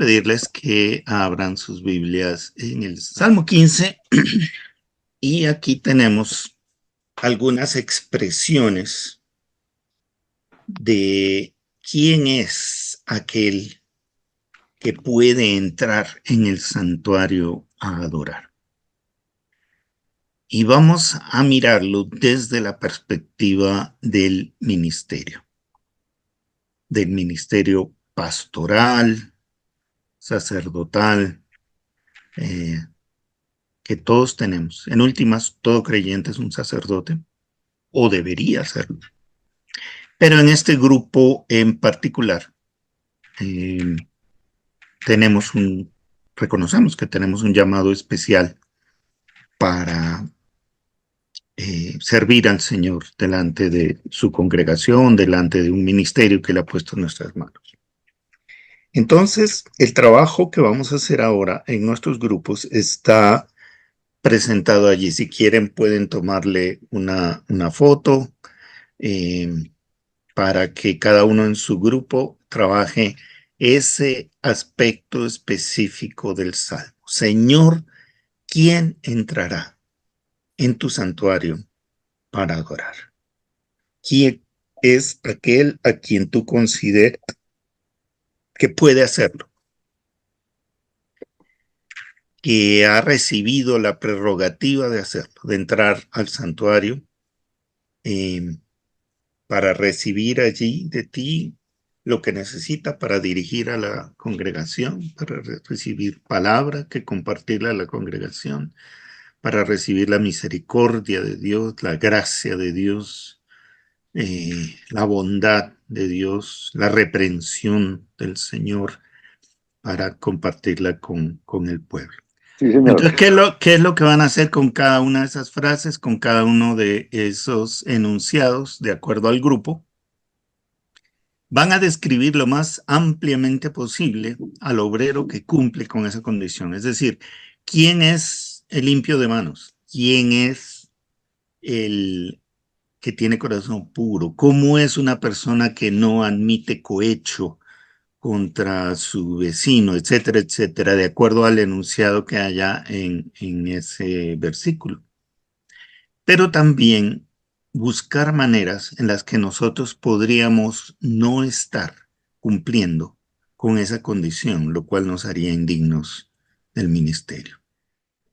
pedirles que abran sus Biblias en el Salmo 15 y aquí tenemos algunas expresiones de quién es aquel que puede entrar en el santuario a adorar. Y vamos a mirarlo desde la perspectiva del ministerio pastoral, sacerdotal, que todos tenemos. En últimas, todo creyente es un sacerdote, o debería serlo. Pero en este grupo en particular, reconocemos que tenemos un llamado especial para servir al Señor delante de su congregación, delante de un ministerio que le ha puesto en nuestras manos. Entonces, el trabajo que vamos a hacer ahora en nuestros grupos está presentado allí. Si quieren, pueden tomarle una foto para que cada uno en su grupo trabaje ese aspecto específico del Salmo. Señor, ¿quién entrará en tu santuario para adorar? ¿Quién es aquel a quien tú consideras que puede hacerlo? Que ha recibido la prerrogativa de hacerlo, de entrar al santuario para recibir allí de ti lo que necesita para dirigir a la congregación, para recibir palabra que compartirle a la congregación, para recibir la misericordia de Dios, la gracia de Dios, la bondad de Dios, la reprensión del Señor, para compartirla con el pueblo. Sí, señor. Entonces, ¿qué es lo que van a hacer con cada una de esas frases, con cada uno de esos enunciados, de acuerdo al grupo? Van a describir lo más ampliamente posible al obrero que cumple con esa condición. Es decir, ¿quién es el limpio de manos? ¿Quién es el que tiene corazón puro? ¿Cómo es una persona que no admite cohecho contra su vecino, etcétera, etcétera, de acuerdo al enunciado que haya en ese versículo? Pero también buscar maneras en las que nosotros podríamos no estar cumpliendo con esa condición, lo cual nos haría indignos del ministerio.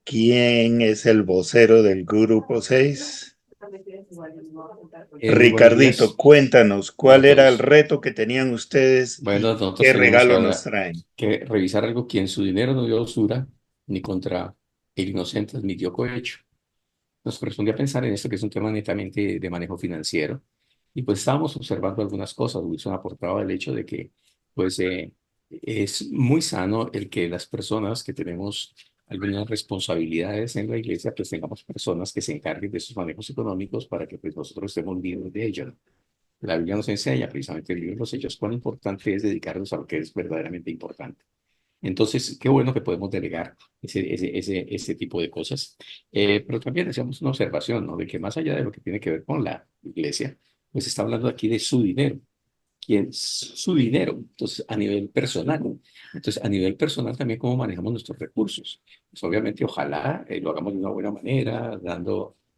¿Quién es el vocero del grupo 6? Ricardito, cuéntanos, ¿cuál era el reto que tenían ustedes Bueno, y nosotros qué tenemos regalo nos traen? que revisar algo que en su dinero no dio usura, ni contra el inocente admitió cohecho. Nos correspondía pensar en esto, que es un tema netamente de manejo financiero, y pues estábamos observando algunas cosas. Wilson aportaba el hecho de que pues es muy sano el que las personas que tenemos algunas responsabilidades en la iglesia, pues tengamos personas que se encarguen de esos manejos económicos para que pues nosotros estemos libres de ello. La Biblia nos enseña, precisamente el libro de los Hechos, cuán importante es dedicarnos a lo que es verdaderamente importante. Entonces, qué bueno que podemos delegar ese tipo de cosas. Pero también hacíamos una observación, ¿no? De que más allá de lo que tiene que ver con la iglesia, pues está hablando aquí de su dinero. ¿Quién? Su dinero. Entonces, a nivel personal. Entonces, a nivel personal también cómo manejamos nuestros recursos. Pues obviamente, ojalá lo hagamos de una buena manera,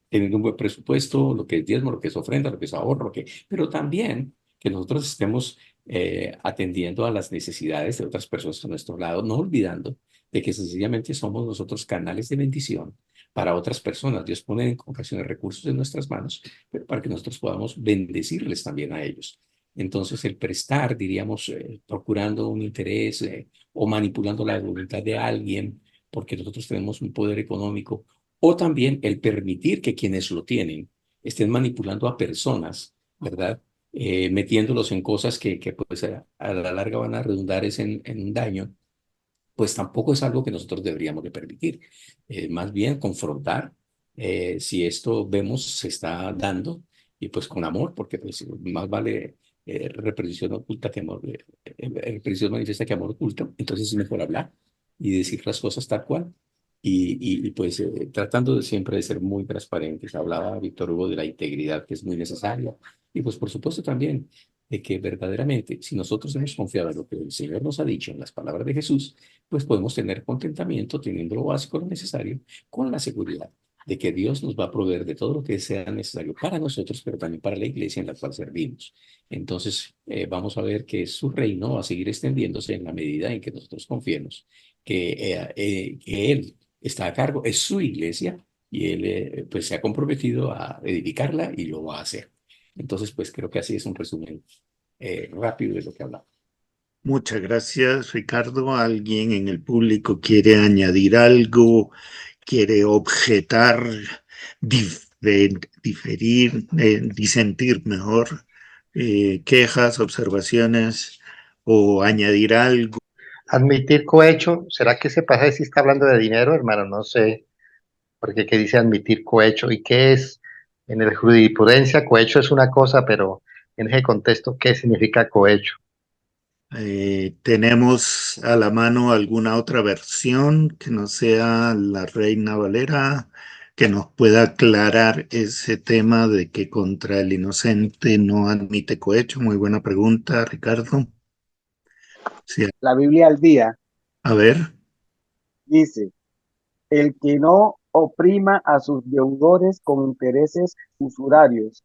teniendo un buen presupuesto, lo que es diezmo, lo que es ofrenda, lo que es ahorro, pero también que nosotros estemos atendiendo a las necesidades de otras personas a nuestro lado, no olvidando de que sencillamente somos nosotros canales de bendición para otras personas. Dios pone en ocasiones recursos en nuestras manos, pero para que nosotros podamos bendecirles también a ellos. Entonces, el prestar, diríamos, procurando un interés o manipulando la voluntad de alguien, porque nosotros tenemos un poder económico, o también el permitir que quienes lo tienen estén manipulando a personas, ¿verdad? Metiéndolos en cosas que pues a la larga van a redundar en un daño, pues tampoco es algo que nosotros deberíamos de permitir. Más bien confrontar si esto vemos se está dando y pues con amor, porque pues más vale represión oculta que amor, represión manifiesta que amor oculta. Entonces es mejor hablar y decir las cosas tal cual. Pues tratando de siempre de ser muy transparentes. Hablaba Víctor Hugo de la integridad que es muy necesaria. Y pues por supuesto también de que verdaderamente, si nosotros hemos confiado en lo que el Señor nos ha dicho en las palabras de Jesús, pues podemos tener contentamiento teniendo lo básico, lo necesario, con la seguridad de que Dios nos va a proveer de todo lo que sea necesario para nosotros, pero también para la iglesia en la cual servimos. Entonces, vamos a ver que su reino va a seguir extendiéndose en la medida en que nosotros confiemos que Él está a cargo, es su iglesia, y Él pues se ha comprometido a edificarla y lo va a hacer. Entonces, pues creo que así es un resumen rápido de lo que hablamos. Muchas gracias, Ricardo. ¿Alguien en el público quiere añadir algo? ¿Quiere objetar, diferir, disentir mejor? ¿Quejas, observaciones o añadir algo? Admitir cohecho, ¿será que ese pasaje sí está hablando de dinero, hermano? No sé, porque qué dice admitir cohecho y qué es, en la jurisprudencia, cohecho es una cosa, pero en ese contexto, ¿qué significa cohecho? ¿Tenemos a la mano alguna otra versión que no sea la Reina Valera que nos pueda aclarar ese tema de que contra el inocente no admite cohecho? Muy buena pregunta, Ricardo. Sí, La Biblia al día a ver. dice, el que no oprima a sus deudores con intereses usurarios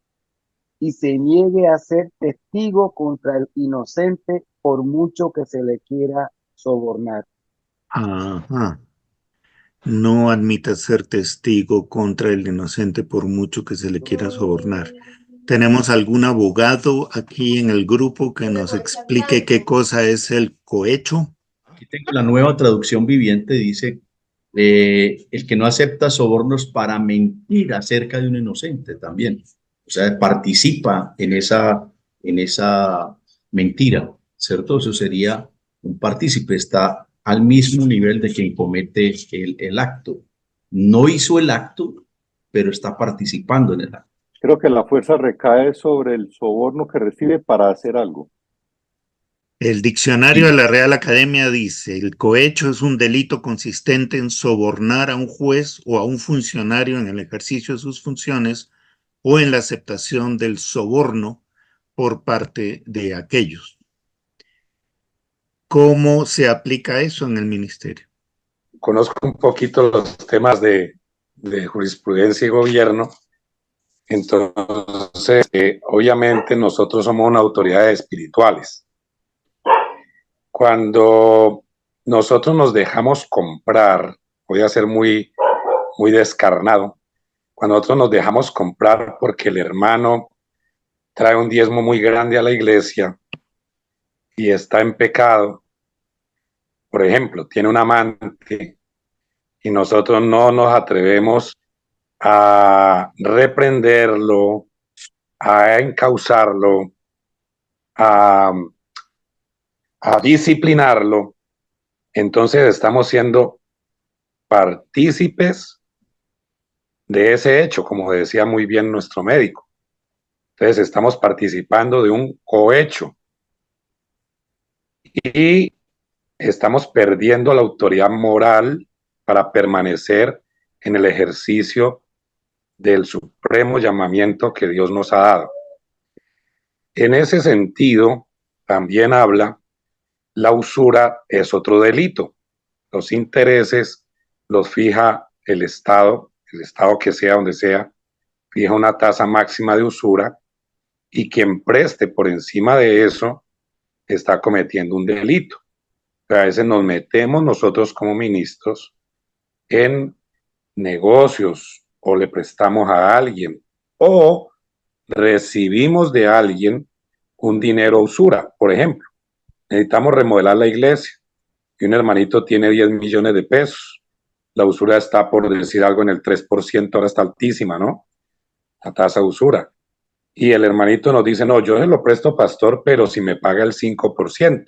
y se niegue a ser testigo contra el inocente por mucho que se le quiera sobornar. Ajá. No admita ser testigo contra el inocente por mucho que se le quiera sobornar. ¿Tenemos algún abogado aquí en el grupo que nos explique qué cosa es el cohecho? Aquí tengo la nueva traducción viviente, dice, el que no acepta sobornos para mentir acerca de un inocente también. O sea, participa en esa mentira, ¿cierto? Eso sería un partícipe, está al mismo nivel de quien comete el acto. No hizo el acto, pero está participando en el acto. Creo que la fuerza recae sobre el soborno que recibe para hacer algo. El diccionario de la Real Academia dice, el cohecho es un delito consistente en sobornar a un juez o a un funcionario en el ejercicio de sus funciones o en la aceptación del soborno por parte de aquellos. ¿Cómo se aplica eso en el ministerio? Conozco un poquito los temas de jurisprudencia y gobierno. Entonces, obviamente nosotros somos una autoridades espirituales. Cuando nosotros nos dejamos comprar, voy a ser muy descarnado, cuando nosotros nos dejamos comprar porque el hermano trae un diezmo muy grande a la iglesia y está en pecado, por ejemplo, tiene un amante y nosotros no nos atrevemos a reprenderlo, a encauzarlo, a disciplinarlo, entonces estamos siendo partícipes de ese hecho, como decía muy bien nuestro médico. Entonces estamos participando de un cohecho y estamos perdiendo la autoridad moral para permanecer en el ejercicio del supremo llamamiento que Dios nos ha dado. En ese sentido, también habla, la usura es otro delito. Los intereses los fija el Estado que sea, donde sea, fija una tasa máxima de usura y quien preste por encima de eso está cometiendo un delito. A veces nos metemos nosotros como ministros en negocios o le prestamos a alguien o recibimos de alguien un dinero a usura. Por ejemplo, necesitamos remodelar la iglesia y un hermanito tiene 10 millones de pesos. La usura está, por decir algo, en el 3%, ahora está altísima, ¿no? La tasa de usura. Y el hermanito nos dice, no, yo se lo presto, pastor, pero si me paga el 5%.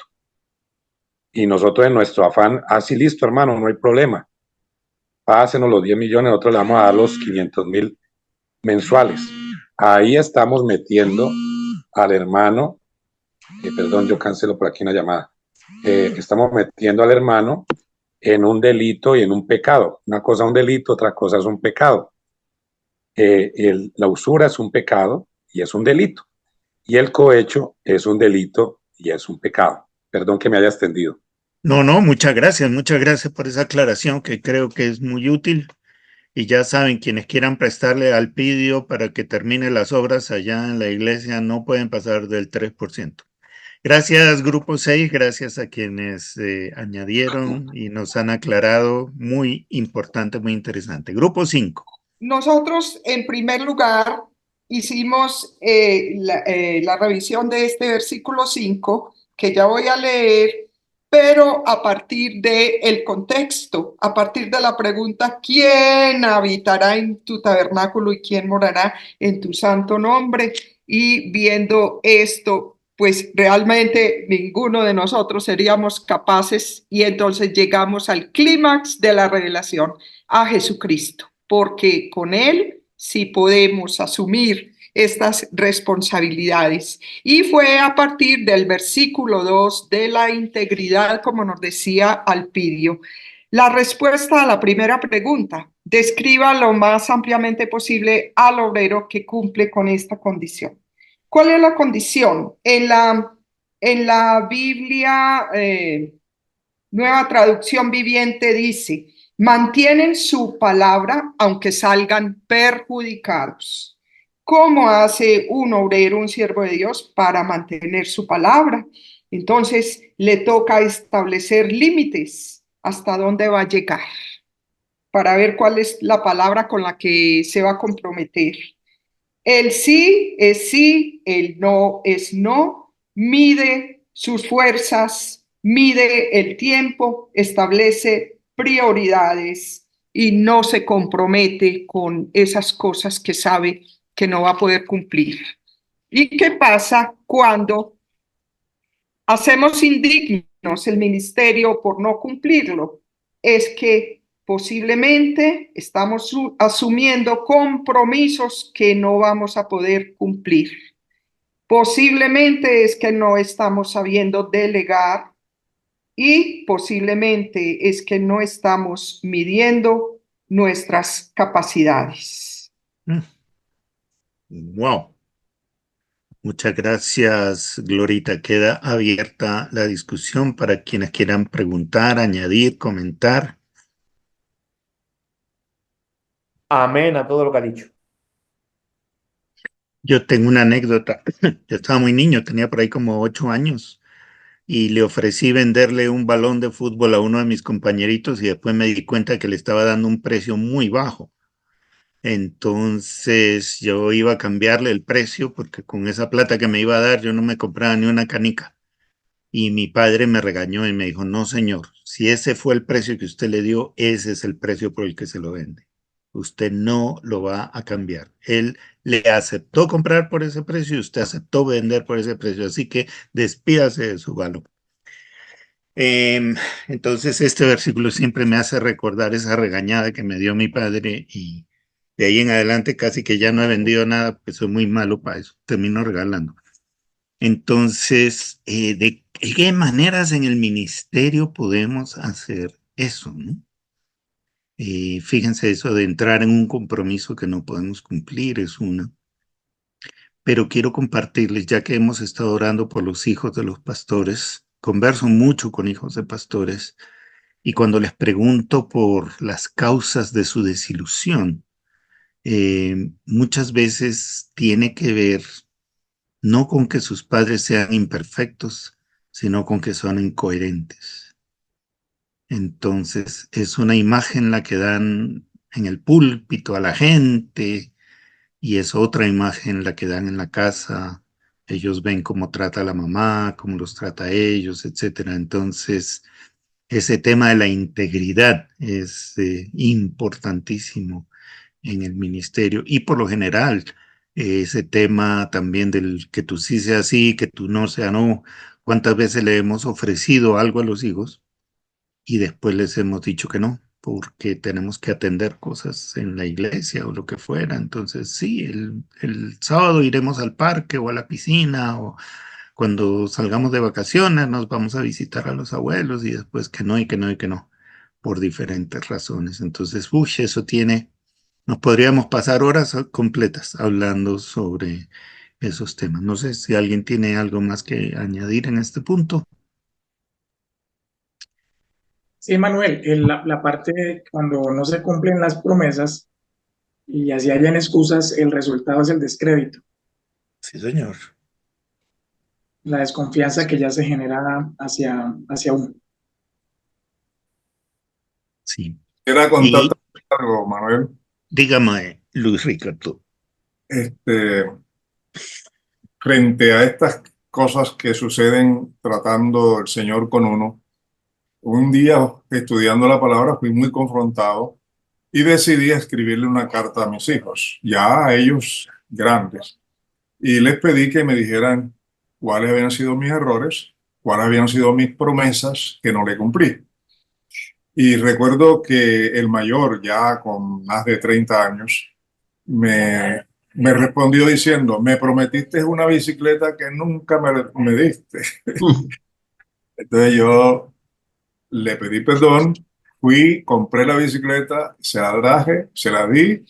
Y nosotros en nuestro afán, sí, listo, hermano, no hay problema. Pásenos los 10 millones, nosotros le vamos a dar los 500,000 mensuales. Ahí estamos metiendo al hermano, perdón, yo cancelo por aquí una llamada. Estamos metiendo al hermano en un delito y en un pecado. Una cosa es un delito, otra cosa es un pecado. La usura es un pecado y es un delito. y el cohecho es un delito y es un pecado. Perdón que me haya extendido. No, no, muchas gracias por esa aclaración que creo que es muy útil. Y ya saben, quienes quieran prestarle al Pidio para que termine las obras allá en la iglesia no pueden pasar del 3%. Gracias, Grupo 6, gracias a quienes añadieron y nos han aclarado. Muy importante, muy interesante. Grupo 5. Nosotros, en primer lugar, hicimos la revisión de este versículo 5, que ya voy a leer, pero a partir del contexto, a partir de la pregunta, ¿quién habitará en tu tabernáculo y quién morará en tu santo nombre? Y viendo esto, pues realmente ninguno de nosotros seríamos capaces, y entonces llegamos al clímax de la revelación, a Jesucristo, porque con Él sí podemos asumir estas responsabilidades. Y fue a partir del versículo 2 de la integridad, como nos decía Alpidio. La respuesta a la primera pregunta: describa lo más ampliamente posible al obrero que cumple con esta condición. ¿Cuál es la condición? En la Biblia, Nueva Traducción Viviente, dice: mantienen su palabra aunque salgan perjudicados. ¿Cómo hace un obrero, un siervo de Dios, para mantener su palabra? Entonces le toca establecer límites, hasta dónde va a llegar, para ver cuál es la palabra con la que se va a comprometer. El sí es sí, el no es no, mide sus fuerzas, mide el tiempo, establece prioridades y no se compromete con esas cosas que sabe que no va a poder cumplir. ¿Y qué pasa cuando hacemos indignos el ministerio por no cumplirlo? Es que posiblemente estamos asumiendo compromisos que no vamos a poder cumplir. Posiblemente es que no estamos sabiendo delegar, y posiblemente es que no estamos midiendo nuestras capacidades. Wow. Muchas gracias, Glorita. Queda abierta la discusión para quienes quieran preguntar, añadir, comentar. Amén a todo lo que ha dicho. Yo tengo una anécdota. Yo estaba muy niño, tenía por ahí como 8 años y le ofrecí venderle un balón de fútbol a uno de mis compañeritos y después me di cuenta que le estaba dando un precio muy bajo. Entonces yo iba a cambiarle el precio porque con esa plata que me iba a dar yo no me compraba ni una canica. Y mi padre me regañó y me dijo: no, señor, si ese fue el precio que usted le dio, ese es el precio por el que se lo vende. Usted no lo va a cambiar. Él le aceptó comprar por ese precio y usted aceptó vender por ese precio. Así que despídase de su valor. Entonces este versículo siempre me hace recordar esa regañada que me dio mi padre, y de ahí en adelante casi que ya no he vendido nada porque soy muy malo para eso. Termino regalando. Entonces, ¿de qué maneras en el ministerio podemos hacer eso, ¿no? Fíjense, eso de entrar en un compromiso que no podemos cumplir es una. Pero quiero compartirles, ya que hemos estado orando por los hijos de los pastores, converso mucho con hijos de pastores, y cuando les pregunto por las causas de su desilusión, muchas veces tiene que ver no con que sus padres sean imperfectos, sino con que son incoherentes. Entonces, es una imagen la que dan en el púlpito a la gente y es otra imagen la que dan en la casa. Ellos ven cómo trata a la mamá, cómo los trata a ellos, etcétera. Entonces, ese tema de la integridad es importantísimo en el ministerio y por lo general ese tema también del que tú sí sea sí, que tú no sea no. ¿Cuántas veces le hemos ofrecido algo a los hijos y después les hemos dicho que no, porque tenemos que atender cosas en la iglesia o lo que fuera? Entonces sí, el sábado iremos al parque o a la piscina, o cuando salgamos de vacaciones nos vamos a visitar a los abuelos, y después que no y que no y que no, por diferentes razones. Entonces, eso tiene... Nos podríamos pasar horas completas hablando sobre esos temas. No sé si alguien tiene algo más que añadir en este punto. Sí, Manuel, la parte cuando no se cumplen las promesas y así hayan excusas, el resultado es el descrédito, Sí, señor. la desconfianza que ya se genera hacia uno. Sí. Quisiera Y contarte algo, Manuel. dígame, Luis Ricardo. Frente a estas cosas que suceden tratando el Señor con uno, un día estudiando la palabra fui muy confrontado y decidí escribirle una carta a mis hijos, ya a ellos grandes, y les pedí que me dijeran cuáles habían sido mis errores, cuáles habían sido mis promesas que no le cumplí. Y recuerdo que el mayor, ya con más de 30 años, me respondió diciendo, me prometiste una bicicleta que nunca me diste. Entonces yo le pedí perdón, fui, compré la bicicleta, se la traje, se la di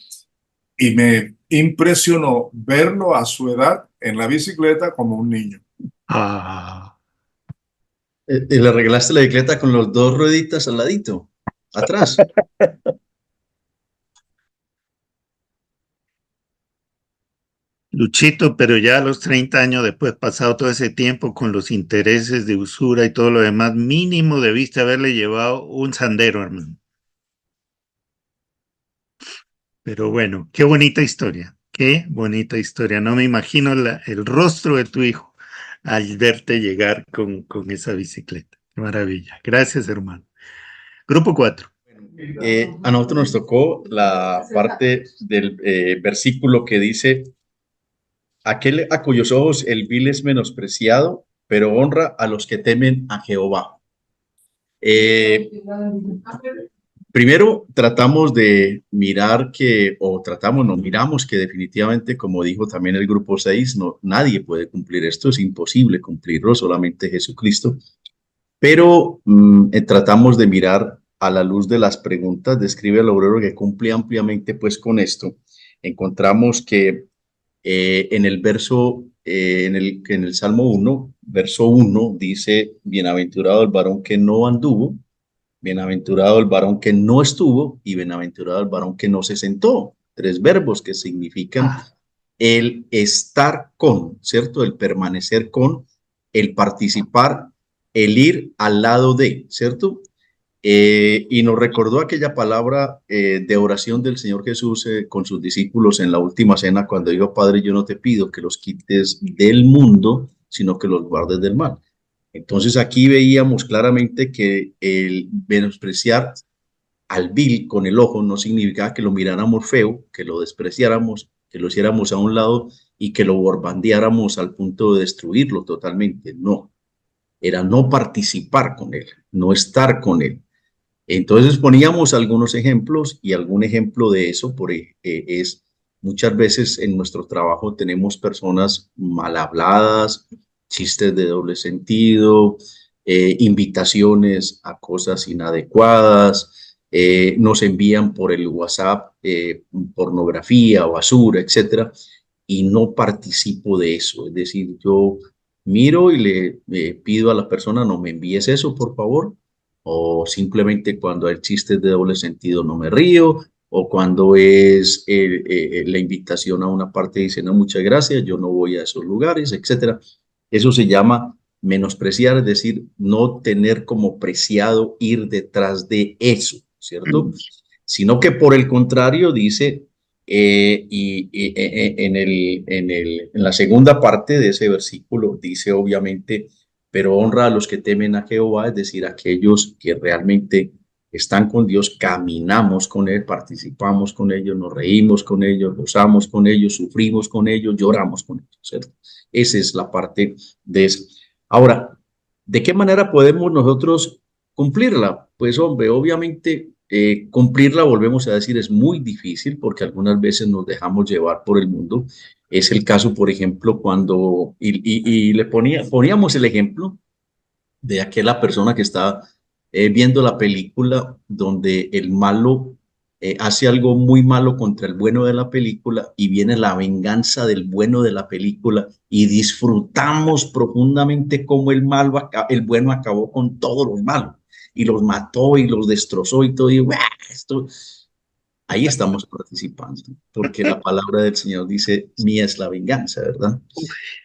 y me impresionó verlo a su edad en la bicicleta como un niño. Ah, Y le arreglaste la bicicleta con los dos rueditas al ladito, atrás. Luchito, pero ya a los 30 años después, pasado todo ese tiempo con los intereses de usura y todo lo demás, mínimo debiste haberle llevado un Sandero, hermano. Pero bueno, qué bonita historia, qué bonita historia. No me imagino el rostro de tu hijo al verte llegar con esa bicicleta. Qué maravilla. Gracias, hermano. Grupo 4. A nosotros nos tocó la parte del versículo que dice, aquel a cuyos ojos el vil es menospreciado, pero honra a los que temen a Jehová. Primero tratamos de mirar miramos que definitivamente, como dijo también el grupo 6, nadie puede cumplir esto, es imposible cumplirlo, solamente Jesucristo. Pero tratamos de mirar a la luz de las preguntas, describe al obrero que cumple ampliamente pues con esto. Encontramos que en el verso, en el Salmo 1, verso 1, dice, bienaventurado el varón que no anduvo, bienaventurado el varón que no estuvo y bienaventurado el varón que no se sentó. 3 verbos que significan el estar con, ¿cierto? El permanecer con, el participar, el ir al lado de, ¿cierto? Y nos recordó aquella palabra de oración del Señor Jesús con sus discípulos en la última cena cuando dijo, Padre, yo no te pido que los quites del mundo, sino que los guardes del mal. Entonces aquí veíamos claramente que el menospreciar al vil con el ojo no significaba que lo miráramos feo, que lo despreciáramos, que lo hiciéramos a un lado y que lo borbandeáramos al punto de destruirlo totalmente. No, era no participar con él, no estar con él. Entonces poníamos algunos ejemplos y algún ejemplo de eso es muchas veces en nuestro trabajo tenemos personas mal habladas, chistes de doble sentido, invitaciones a cosas inadecuadas, nos envían por el WhatsApp pornografía, basura, etcétera, y no participo de eso. Es decir, yo miro y le pido a la persona, no me envíes eso, por favor, o simplemente cuando hay chistes de doble sentido no me río, o cuando es la invitación a una parte dice, no, muchas gracias, yo no voy a esos lugares, etcétera. Eso se llama menospreciar, es decir, no tener como preciado ir detrás de eso, ¿cierto? Sino que por el contrario dice, en la segunda parte de ese versículo dice obviamente, pero honra a los que temen a Jehová, es decir, aquellos que realmente están con Dios, caminamos con Él, participamos con ellos, nos reímos con ellos, gozamos con ellos, sufrimos con ellos, lloramos con ellos, ¿cierto? Esa es la parte de eso. Ahora, ¿de qué manera podemos nosotros cumplirla? Pues hombre, obviamente cumplirla, volvemos a decir, es muy difícil porque algunas veces nos dejamos llevar por el mundo. Es el caso, por ejemplo, cuando, poníamos el ejemplo de aquella persona que está viendo la película donde el malo hace algo muy malo contra el bueno de la película y viene la venganza del bueno de la película y disfrutamos profundamente cómo el bueno acabó con todos los malos y los mató y los destrozó y todo. Y ¡guau! Esto, ahí estamos participando, porque la palabra del Señor dice, mía es la venganza, ¿verdad?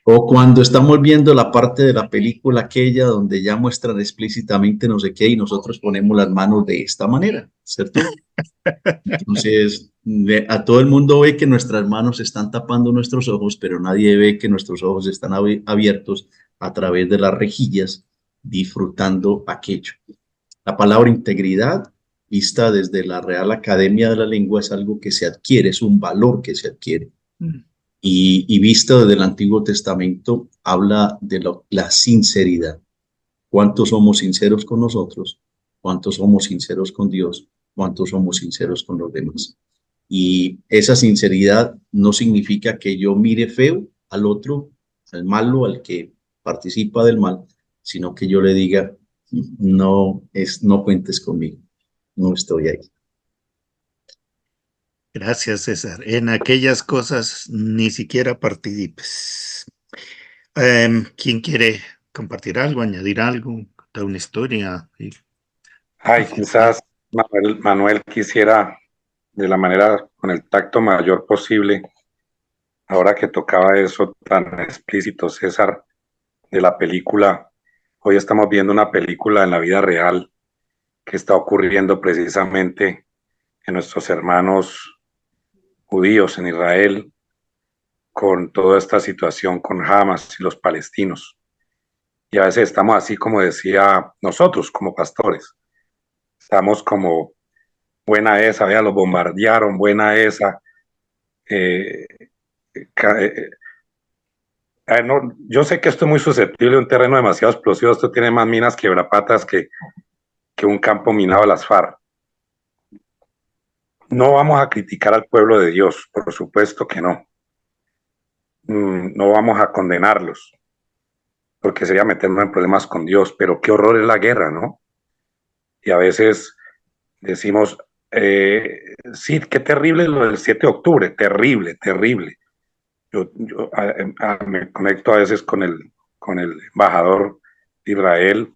O cuando estamos viendo la parte de la película aquella donde ya muestran explícitamente no sé qué y nosotros ponemos las manos de esta manera, ¿cierto? Entonces, a todo el mundo ve que nuestras manos están tapando nuestros ojos, pero nadie ve que nuestros ojos están abiertos a través de las rejillas, disfrutando aquello. La palabra integridad, vista desde la Real Academia de la Lengua, es algo que se adquiere, es un valor que se adquiere. Y vista desde el Antiguo Testamento, habla de la sinceridad. ¿Cuántos somos sinceros con nosotros? ¿Cuántos somos sinceros con Dios? ¿Cuántos somos sinceros con los demás? Y esa sinceridad no significa que yo mire feo al otro, al malo, al que participa del mal, sino que yo le diga, no cuentes conmigo, no estoy ahí. Gracias, César. En aquellas cosas ni siquiera participes. ¿Quién quiere compartir algo, añadir algo, contar una historia? Ay, quizás Manuel quisiera, de la manera, con el tacto mayor posible, ahora que tocaba eso tan explícito, César, de la película. Hoy estamos viendo una película en la vida real que está ocurriendo precisamente en nuestros hermanos judíos en Israel, con toda esta situación con Hamas y los palestinos. Y a veces estamos así, como decía nosotros, como pastores. Estamos como, buena esa, vea, los bombardearon, buena esa. No, yo sé que esto es muy susceptible, un terreno demasiado explosivo. Esto tiene más minas quebrapatas que un campo minado a las FARC. No vamos a criticar al pueblo de Dios, por supuesto que no. No vamos a condenarlos, porque sería meternos en problemas con Dios, pero qué horror es la guerra, ¿no? Y a veces decimos, sí, qué terrible lo del 7 de octubre, terrible, terrible. Yo me conecto a veces con el embajador de Israel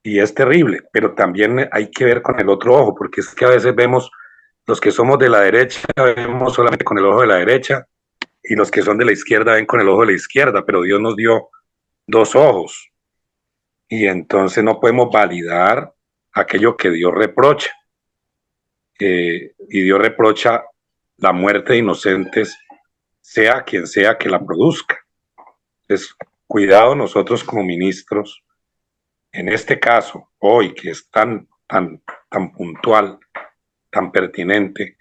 y es terrible, pero también hay que ver con el otro ojo, porque es que a veces vemos, los que somos de la derecha, vemos solamente con el ojo de la derecha, y los que son de la izquierda ven con el ojo de la izquierda, pero Dios nos dio dos ojos, y entonces no podemos validar aquello que Dios reprocha, y Dios reprocha la muerte de inocentes, sea quien sea que la produzca. Entonces, cuidado nosotros como ministros, en este caso, hoy que es tan puntual, tan pertinente,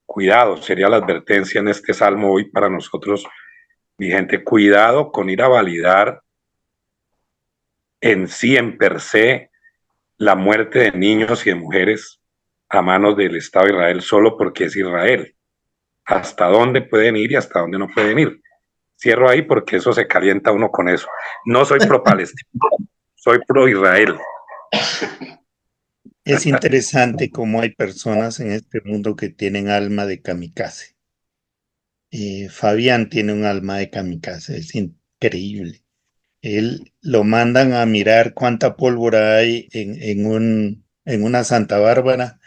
cuidado, sería la advertencia en este salmo hoy para nosotros, mi gente, cuidado con ir a validar en sí, en per se, la muerte de niños y de mujeres a manos del Estado de Israel solo porque es Israel. Hasta dónde pueden ir y hasta dónde no pueden ir. Cierro ahí porque eso se calienta uno con eso. No soy pro Palestina, soy pro Israel. Es interesante cómo hay personas en este mundo que tienen alma de kamikaze. Fabián tiene un alma de kamikaze, es increíble. Él lo mandan a mirar cuánta pólvora hay en una Santa Bárbara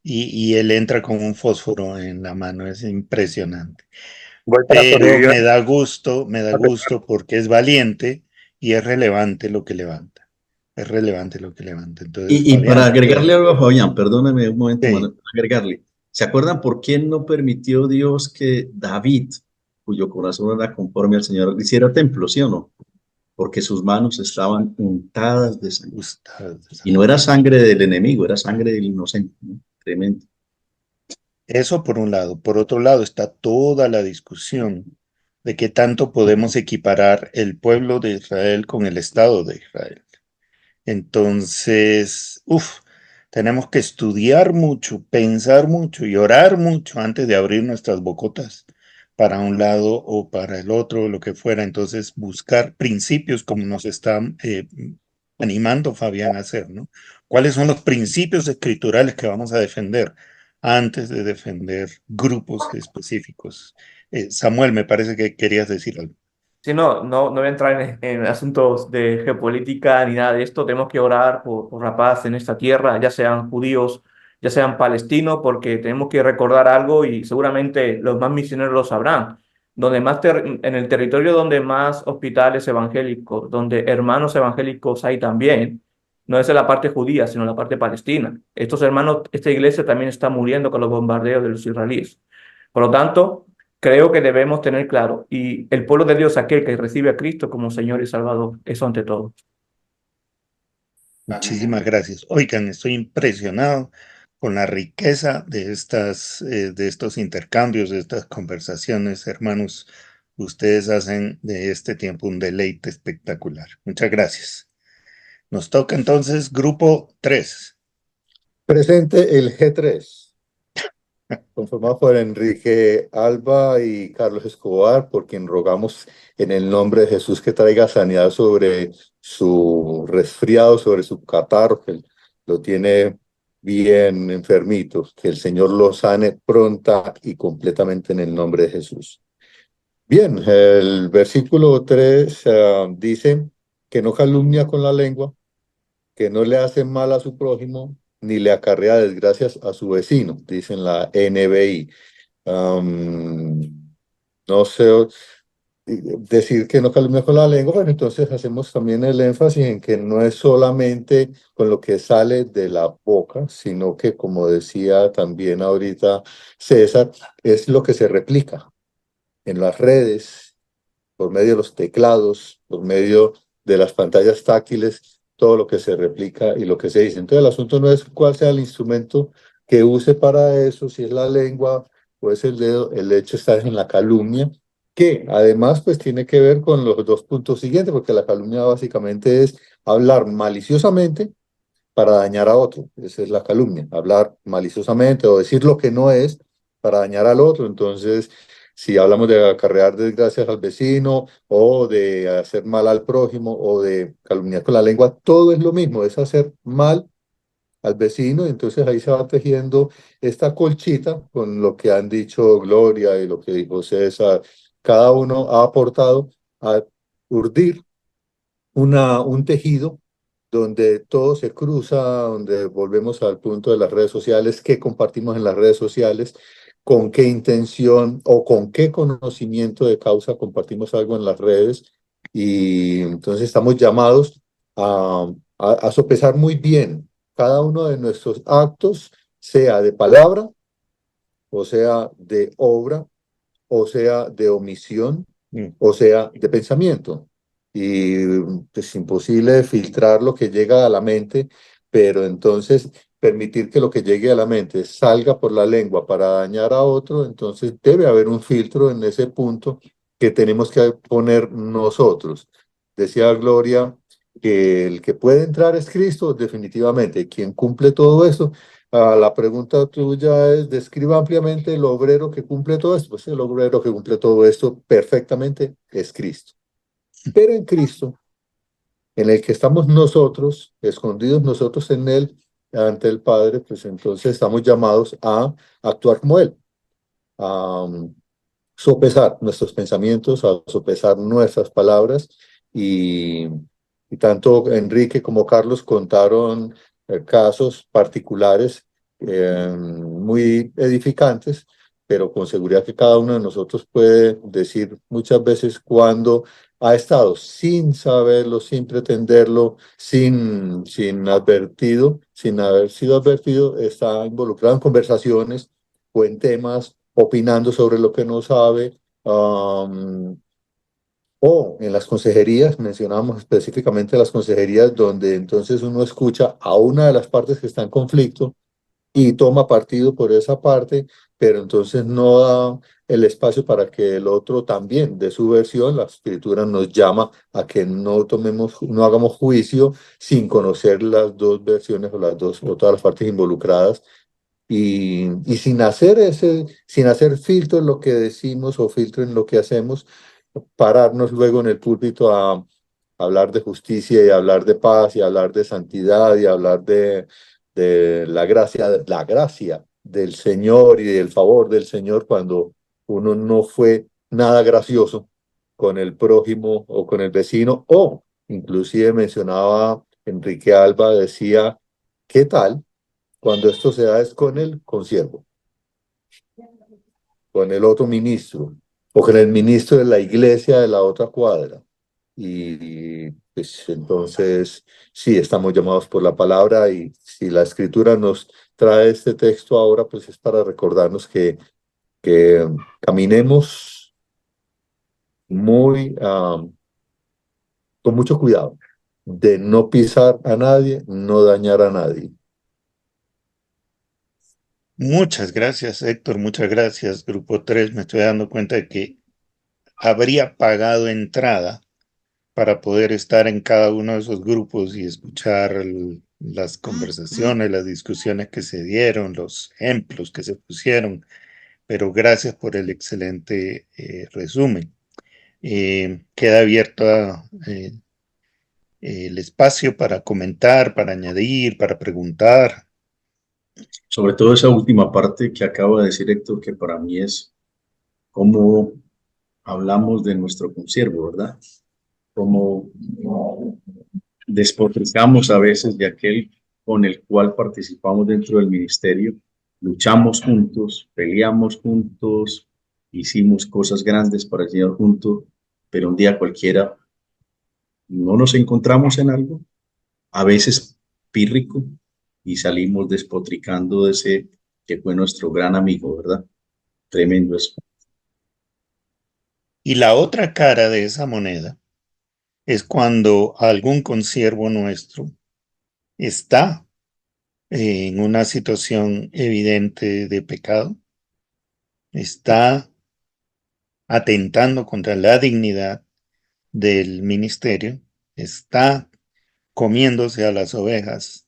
y él entra con un fósforo en la mano, es impresionante. Pero me da gusto porque es valiente y es relevante lo que levanta. Es relevante lo que levanta. Entonces, Y Fabián, para agregarle algo a Fabián, perdóname un momento, sí. Manuel, agregarle. ¿Se acuerdan por qué no permitió Dios que David, cuyo corazón era conforme al Señor, hiciera templo, sí o no? Porque sus manos estaban untadas de sangre. Y no era sangre del enemigo, era sangre del inocente, ¿no? Tremendo. Eso por un lado. Por otro lado está toda la discusión de qué tanto podemos equiparar el pueblo de Israel con el Estado de Israel. Entonces, tenemos que estudiar mucho, pensar mucho y orar mucho antes de abrir nuestras bocotas para un lado o para el otro, lo que fuera. Entonces, buscar principios como nos está animando Fabián a hacer, ¿no? ¿Cuáles son los principios escriturales que vamos a defender? antes de defender grupos específicos. Samuel, me parece que querías decir algo. Sí, no voy a entrar en asuntos de geopolítica ni nada de esto. Tenemos que orar por la paz en esta tierra, ya sean judíos, ya sean palestinos, porque tenemos que recordar algo y seguramente los más misioneros lo sabrán. En el territorio donde más hospitales evangélicos, donde hermanos evangélicos hay también, no es en la parte judía, sino en la parte palestina. Estos hermanos, esta iglesia también está muriendo con los bombardeos de los israelíes. Por lo tanto, creo que debemos tener claro, y el pueblo de Dios, aquel que recibe a Cristo como Señor y Salvador, eso ante todo. Muchísimas gracias. Oigan, estoy impresionado con la riqueza de estos intercambios, de estas conversaciones, hermanos. Ustedes hacen de este tiempo un deleite espectacular. Muchas gracias. Nos toca entonces grupo 3. Presente el G3, conformado por Enrique Alba y Carlos Escobar, por quien rogamos en el nombre de Jesús que traiga sanidad sobre su resfriado, sobre su catarro, que lo tiene bien enfermito, que el Señor lo sane pronta y completamente en el nombre de Jesús. Bien, el versículo 3 dice que no calumnia con la lengua, que no le hace mal a su prójimo, ni le acarrea desgracias a su vecino, dice en la NBI. No sé decir que no calumnia con la lengua, pero entonces hacemos también el énfasis en que no es solamente con lo que sale de la boca, sino que, como decía también ahorita César, es lo que se replica en las redes, por medio de los teclados, por medio de las pantallas táctiles, todo lo que se replica y lo que se dice. Entonces el asunto no es cuál sea el instrumento que use para eso, si es la lengua o es el dedo, el hecho está en la calumnia, que además pues tiene que ver con los dos puntos siguientes, porque la calumnia básicamente es hablar maliciosamente para dañar a otro. Esa es la calumnia, hablar maliciosamente o decir lo que no es para dañar al otro. Entonces, si hablamos de acarrear desgracias al vecino o de hacer mal al prójimo o de calumniar con la lengua, todo es lo mismo, es hacer mal al vecino. Entonces ahí se va tejiendo esta colchita con lo que han dicho Gloria y lo que dijo César. Cada uno ha aportado a urdir un tejido donde todo se cruza, donde volvemos al punto de las redes sociales, qué compartimos en las redes sociales, con qué intención o con qué conocimiento de causa compartimos algo en las redes. Y entonces estamos llamados a sopesar muy bien cada uno de nuestros actos, sea de palabra, o sea de obra, o sea de omisión, o sea de pensamiento. Y es imposible filtrar lo que llega a la mente, pero entonces permitir que lo que llegue a la mente salga por la lengua para dañar a otro, entonces debe haber un filtro en ese punto que tenemos que poner nosotros. Decía Gloria que el que puede entrar es Cristo, definitivamente. Quien cumple todo eso. La pregunta tuya es, describa ampliamente el obrero que cumple todo esto. Pues el obrero que cumple todo esto perfectamente es Cristo. Pero en Cristo, en el que estamos nosotros, escondidos nosotros en Él, ante el Padre, pues entonces estamos llamados a actuar como Él, a sopesar nuestros pensamientos, a sopesar nuestras palabras y tanto Enrique como Carlos contaron casos particulares muy edificantes, pero con seguridad que cada uno de nosotros puede decir muchas veces cuando ha estado sin saberlo, sin pretenderlo, sin haber sido advertido, está involucrado en conversaciones o en temas, opinando sobre lo que no sabe, o en las consejerías, mencionamos específicamente las consejerías donde entonces uno escucha a una de las partes que está en conflicto y toma partido por esa parte, pero entonces no da el espacio para que el otro también dé su versión. La escritura nos llama a que no hagamos juicio sin conocer las dos versiones o todas las partes involucradas. Y sin hacer filtro en lo que decimos o filtro en lo que hacemos, pararnos luego en el púlpito a hablar de justicia y hablar de paz y hablar de santidad y hablar de la gracia del Señor y del favor del Señor cuando uno no fue nada gracioso con el prójimo o con el vecino, o inclusive mencionaba Enrique Alba, decía, ¿qué tal cuando esto se da es con el consiervo, con el otro ministro, o con el ministro de la iglesia de la otra cuadra? Y pues entonces sí, estamos llamados por la palabra, y si la escritura nos trae este texto ahora, pues es para recordarnos que caminemos muy, con mucho cuidado de no pisar a nadie, no dañar a nadie. Muchas gracias, Héctor. Muchas gracias, Grupo 3. Me estoy dando cuenta de que habría pagado entrada para poder estar en cada uno de esos grupos y escuchar las conversaciones, las discusiones que se dieron, los ejemplos que se pusieron. Pero gracias por el excelente resumen. Queda abierto el espacio para comentar, para añadir, para preguntar. Sobre todo esa última parte que acaba de decir Héctor, que para mí es cómo hablamos de nuestro consiervo, ¿verdad? Cómo despotricamos a veces de aquel con el cual participamos dentro del ministerio, luchamos juntos, peleamos juntos, hicimos cosas grandes para el Señor juntos, pero un día cualquiera no nos encontramos en algo, a veces pírrico, y salimos despotricando de ese que fue nuestro gran amigo, ¿verdad? Tremendo eso. Y la otra cara de esa moneda es cuando algún consiervo nuestro está en una situación evidente de pecado, está atentando contra la dignidad del ministerio, está comiéndose a las ovejas,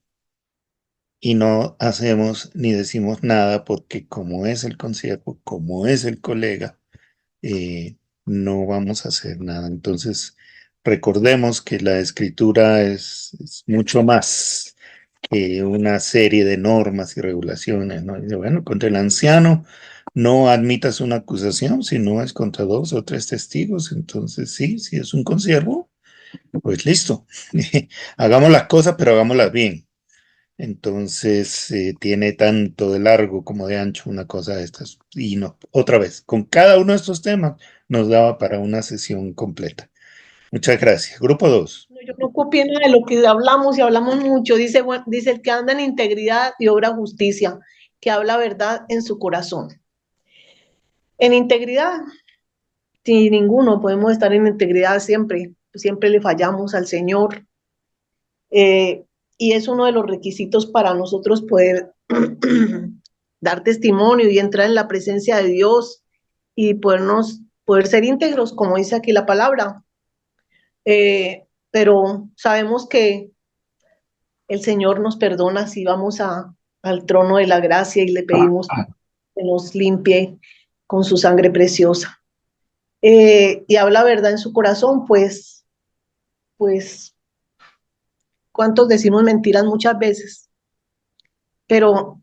y no hacemos ni decimos nada porque como es el consiervo, como es el colega, no vamos a hacer nada. Entonces, recordemos que la escritura es mucho más que una serie de normas y regulaciones, ¿no? Dice, bueno, contra el anciano no admitas una acusación si no es contra 2 o 3 testigos. Entonces, sí, si es un consiervo, pues listo. Hagamos las cosas, pero hagámoslas bien. Entonces, tiene tanto de largo como de ancho una cosa de estas. Y no, otra vez, con cada uno de estos temas nos daba para una sesión completa. Muchas gracias. Grupo 2. No, yo no copié nada de lo que hablamos y hablamos mucho. Dice, dice el que anda en integridad y obra justicia, que habla verdad en su corazón. En integridad, sin ninguno podemos estar en integridad siempre. Siempre le fallamos al Señor. Y es uno de los requisitos para nosotros poder dar testimonio y entrar en la presencia de Dios y poder ser íntegros, como dice aquí la palabra. Pero sabemos que el Señor nos perdona si vamos al trono de la gracia y le pedimos que nos limpie con su sangre preciosa. Y habla verdad en su corazón, pues, ¿cuántos decimos mentiras muchas veces? Pero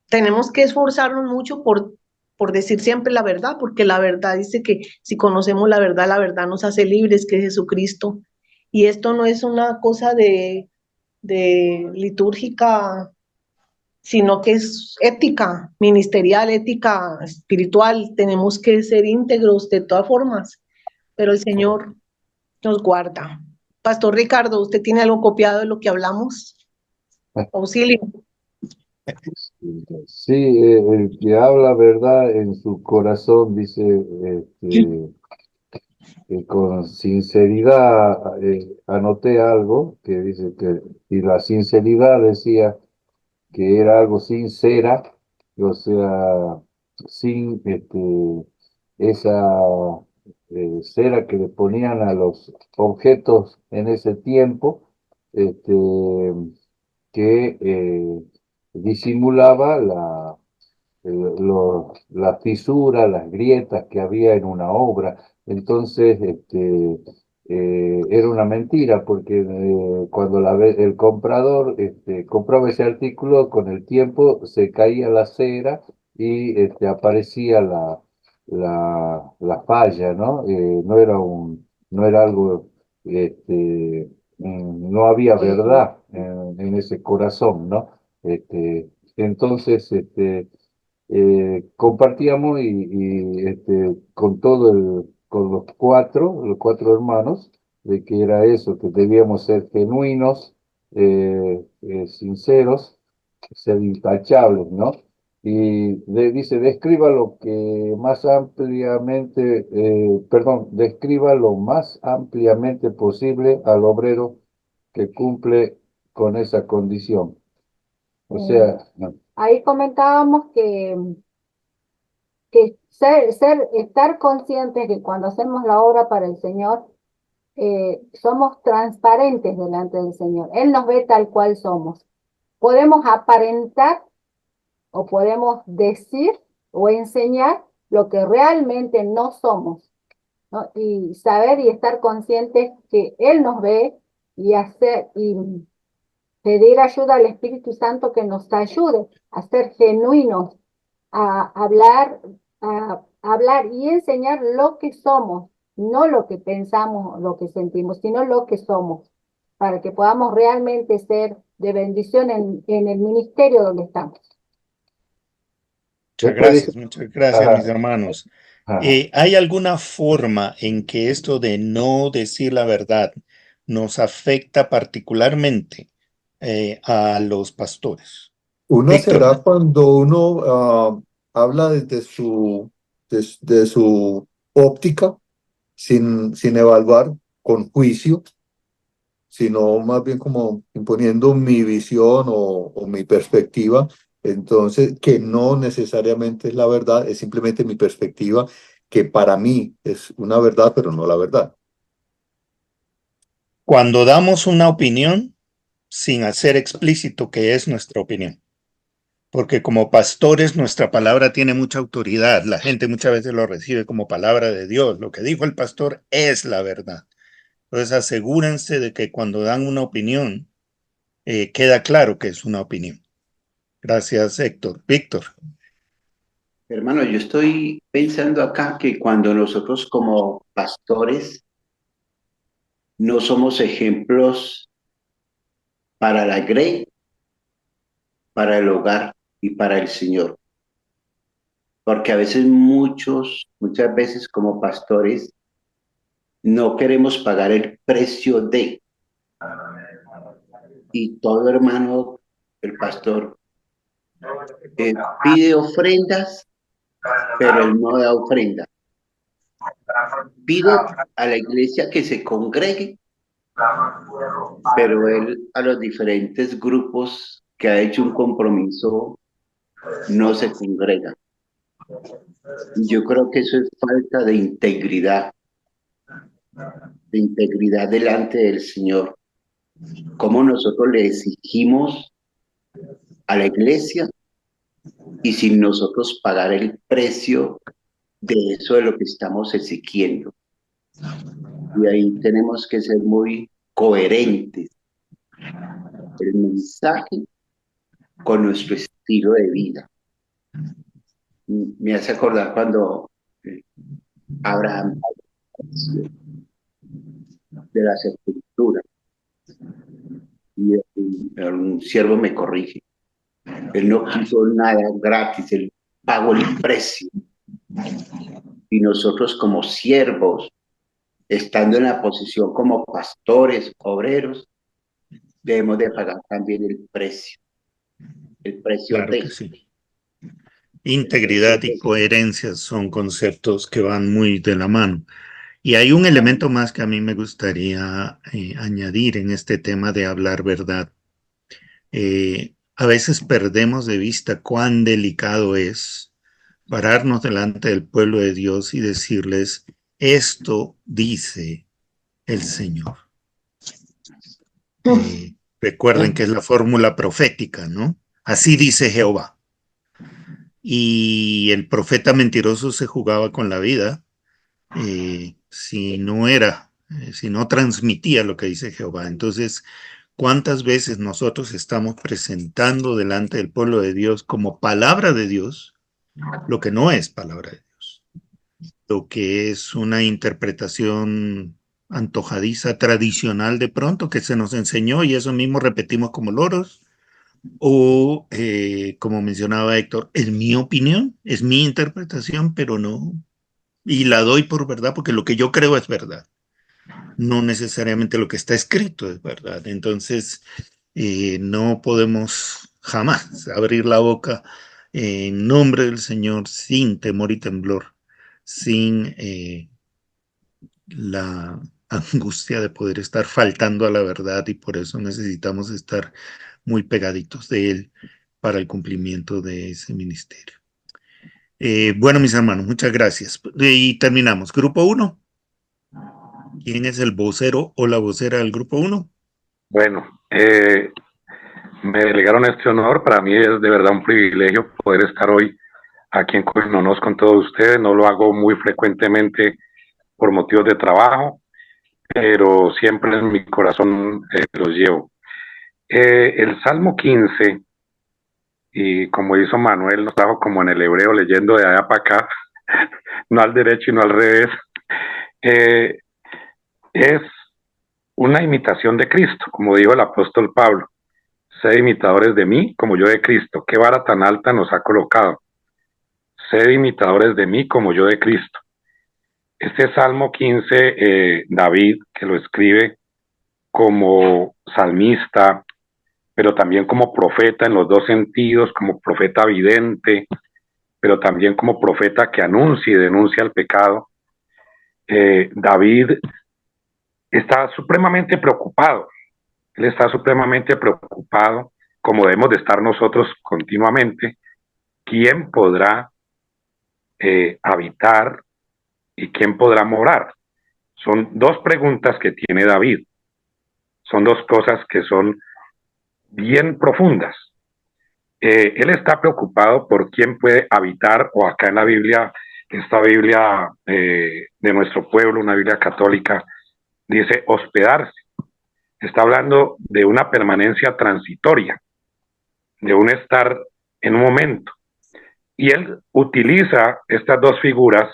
tenemos que esforzarnos mucho por decir siempre la verdad, porque la verdad dice que si conocemos la verdad nos hace libres, que es Jesucristo. Y esto no es una cosa de litúrgica, sino que es ética ministerial, ética espiritual. Tenemos que ser íntegros de todas formas, pero el Señor nos guarda. Pastor Ricardo, ¿usted tiene algo copiado de lo que hablamos? Auxilio. Sí, el que habla verdad en su corazón, dice, con sinceridad, anoté algo que dice que, y la sinceridad decía que era algo sincera, o sea, sin esa cera que le ponían a los objetos en ese tiempo, que disimulaba las fisuras, las grietas que había en una obra. Entonces, era una mentira, porque cuando el comprador compraba ese artículo, con el tiempo se caía la cera y aparecía la falla, ¿no? No era algo, no había verdad en ese corazón, ¿no? Entonces, compartíamos con con los cuatro hermanos, de que era eso, que debíamos ser genuinos, sinceros, ser intachables, ¿no? Y dice, describa lo que más ampliamente, perdón, describa lo más ampliamente posible al obrero que cumple con esa condición. O sea, no. Ahí comentábamos que estar conscientes que cuando hacemos la obra para el Señor, somos transparentes delante del Señor. Él nos ve tal cual somos. Podemos aparentar o podemos decir o enseñar lo que realmente no somos, ¿no? Y saber y estar conscientes que Él nos ve y pedir ayuda al Espíritu Santo que nos ayude a ser genuinos, a hablar y enseñar lo que somos, no lo que pensamos, lo que sentimos, sino lo que somos, para que podamos realmente ser de bendición en el ministerio donde estamos. Muchas gracias, mis hermanos. ¿Hay alguna forma en que esto de no decir la verdad nos afecta particularmente a los pastores? Uno Víctor. será cuando uno habla desde de su óptica, sin evaluar con juicio, sino más bien como imponiendo mi visión o mi perspectiva. Entonces, que no necesariamente es la verdad, es simplemente mi perspectiva, que para mí es una verdad, pero no la verdad. Cuando damos una opinión sin hacer explícito que es nuestra opinión. Porque como pastores nuestra palabra tiene mucha autoridad. La gente muchas veces lo recibe como palabra de Dios. Lo que dijo el pastor es la verdad. Entonces asegúrense de que cuando dan una opinión, queda claro que es una opinión. Gracias, Héctor. Víctor. Hermano, yo estoy pensando acá que cuando nosotros como pastores no somos ejemplos para la grey, para el hogar y para el Señor. Porque a veces muchas veces como pastores no queremos pagar el precio de. Y todo hermano, el pastor, pide ofrendas, pero él no da ofrenda. Pide a la iglesia que se congregue, pero él a los diferentes grupos que ha hecho un compromiso no se congrega. Yo creo que eso es falta de integridad delante del Señor. Cómo nosotros le exigimos a la iglesia y sin nosotros pagar el precio de eso de lo que estamos exigiendo. Y ahí tenemos que ser muy coherentes el mensaje con nuestro estilo de vida. Me hace acordar cuando Abraham de la sepultura y un siervo me corrige. Él no quiso nada gratis, él pagó el precio. Y nosotros como siervos, estando en la posición como pastores, obreros, debemos de pagar también el precio. El precio Claro de. que sí. Integridad y coherencia son conceptos que van muy de la mano. Y hay un elemento más que a mí me gustaría añadir en este tema de hablar verdad. A veces perdemos de vista cuán delicado es pararnos delante del pueblo de Dios y decirles, esto dice el Señor. Recuerden que es la fórmula profética, ¿no? Así dice Jehová. Y el profeta mentiroso se jugaba con la vida. Si no era sino transmitía lo que dice Jehová. Entonces, ¿cuántas veces nosotros estamos presentando delante del pueblo de Dios como palabra de Dios lo que no es palabra de Dios? Lo que es una interpretación antojadiza, tradicional de pronto, que se nos enseñó y eso mismo repetimos como loros. O, como mencionaba Héctor, es mi opinión, es mi interpretación, pero no. Y la doy por verdad porque lo que yo creo es verdad. No necesariamente lo que está escrito es verdad. Entonces, no podemos jamás abrir la boca en nombre del Señor sin temor y temblor, sin la angustia de poder estar faltando a la verdad, y por eso necesitamos estar muy pegaditos de Él para el cumplimiento de ese ministerio. Bueno, mis hermanos, muchas gracias. Y terminamos. Grupo 1. ¿Quién es el vocero o la vocera del grupo 1? Bueno, me delegaron este honor. Para mí es de verdad un privilegio poder estar hoy aquí en Coinonos con todos ustedes. No lo hago muy frecuentemente por motivos de trabajo, pero siempre en mi corazón los llevo. El Salmo 15, y como hizo Manuel, nos trajo como en el hebreo, leyendo de allá para acá, no al derecho y no al revés, es una imitación de Cristo, como dijo el apóstol Pablo. Sed imitadores de mí, como yo de Cristo. ¿Qué vara tan alta nos ha colocado? Sed imitadores de mí, como yo de Cristo. Este Salmo 15, David, que lo escribe como salmista, pero también como profeta en los dos sentidos, como profeta vidente, pero también como profeta que anuncia y denuncia el pecado. David está supremamente preocupado. Él está supremamente preocupado, como debemos de estar nosotros continuamente. ¿Quién podrá habitar y quién podrá morar? Son dos preguntas que tiene David. Son dos cosas que son bien profundas. Él está preocupado por quién puede habitar, o acá en la Biblia, esta Biblia de nuestro pueblo, una Biblia católica, dice hospedarse. Está hablando de una permanencia transitoria, de un estar en un momento. Y él utiliza estas dos figuras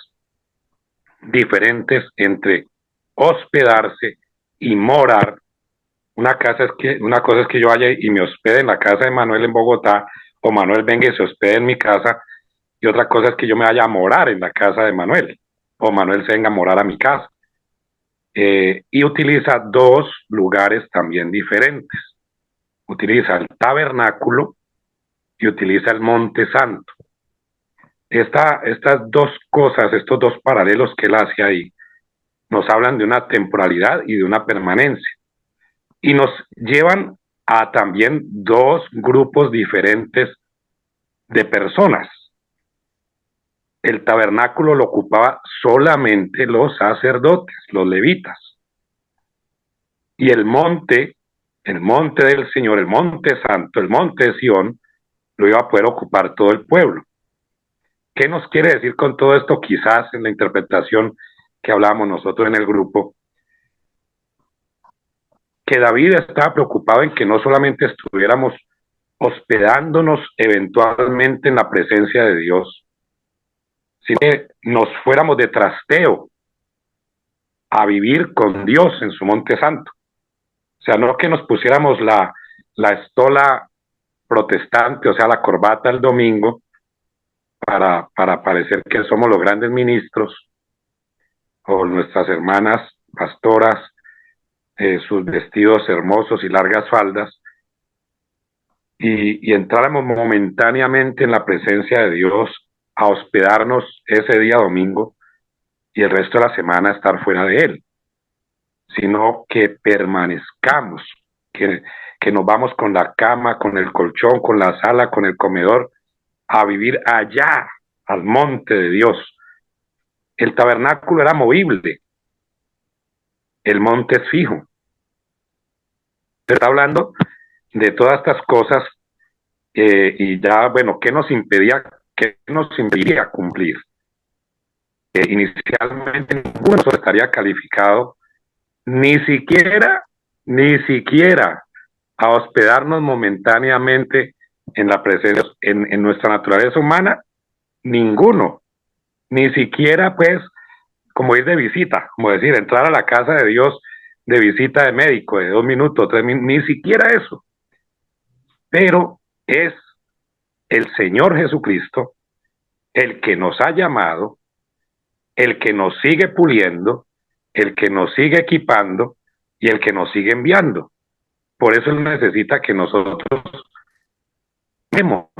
diferentes entre hospedarse y morar. Una cosa es que yo vaya y me hospede en la casa de Manuel en Bogotá, o Manuel venga y se hospede en mi casa, y otra cosa es que yo me vaya a morar en la casa de Manuel, o Manuel se venga a morar a mi casa. Y utiliza dos lugares también diferentes. Utiliza el tabernáculo y utiliza el monte santo. Estas dos cosas, estos dos paralelos que él hace ahí, nos hablan de una temporalidad y de una permanencia. Y nos llevan a también dos grupos diferentes de personas. El tabernáculo lo ocupaba solamente los sacerdotes, los levitas. Y el monte del Señor, el monte santo, el monte de Sión, lo iba a poder ocupar todo el pueblo. ¿Qué nos quiere decir con todo esto? Quizás en la interpretación que hablábamos nosotros en el grupo, que David estaba preocupado en que no solamente estuviéramos hospedándonos eventualmente en la presencia de Dios, sino que nos fuéramos de trasteo a vivir con Dios en su monte santo. O sea, no que nos pusiéramos la estola protestante, o sea, la corbata el domingo, para parecer que somos los grandes ministros, o nuestras hermanas pastoras, sus vestidos hermosos y largas faldas, y entráramos momentáneamente en la presencia de Dios a hospedarnos ese día domingo y el resto de la semana estar fuera de él, sino que permanezcamos, que nos vamos con la cama, con el colchón, con la sala, con el comedor, a vivir allá, al monte de Dios. El tabernáculo era movible, el monte es fijo. Se está hablando de todas estas cosas, y ya, bueno, ¿qué nos impediría cumplir? Inicialmente ninguno estaría calificado ni siquiera a hospedarnos momentáneamente en la presencia, en nuestra naturaleza humana, ninguno, ni siquiera pues como ir de visita, como decir, entrar a la casa de Dios de visita de médico de 2 minutos, 3 minutos, ni siquiera eso, pero es el Señor Jesucristo el que nos ha llamado, el que nos sigue puliendo, el que nos sigue equipando y el que nos sigue enviando. Por eso Él necesita que nosotros estemos